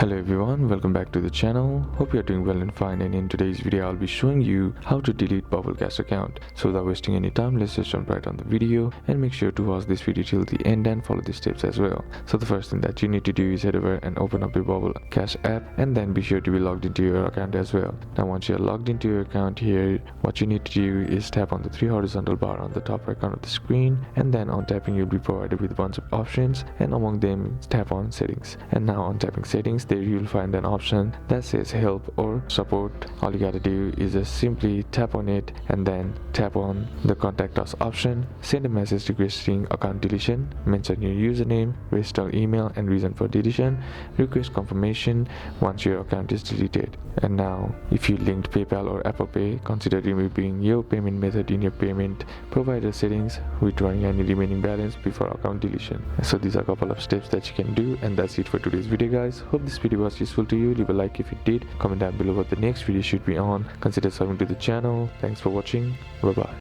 Hello everyone, welcome back to the channel. Hope you're doing well and fine, and in today's video I'll be showing you how to delete Bubblecast account. So without wasting any time, let's just jump right on the video and make sure to watch this video till the end and follow the steps as well. So the first thing that you need to do is head over and open up your Bubblecast app, and then be sure to be logged into your account as well. Now once you're logged into your account here, what you need to do is tap on the three horizontal bar on the top right corner of the screen, and then on tapping you'll be provided with a bunch of options, and among them tap on settings. And now on tapping settings, there you'll find an option that says help or support. All you gotta do is just simply tap on it and then tap on the contact us option, send a message requesting account deletion, mention your username, register email and reason for deletion, request confirmation once your account is deleted. And now if you linked PayPal or Apple Pay, consider removing your payment method in your payment provider settings, withdrawing any remaining balance before account deletion. So these are a couple of steps that you can do, and that's it for today's video guys. Hope this video was useful to you. Leave a like if it did, comment down below what the next video should be on, consider subscribing to the channel. Thanks for watching, bye bye.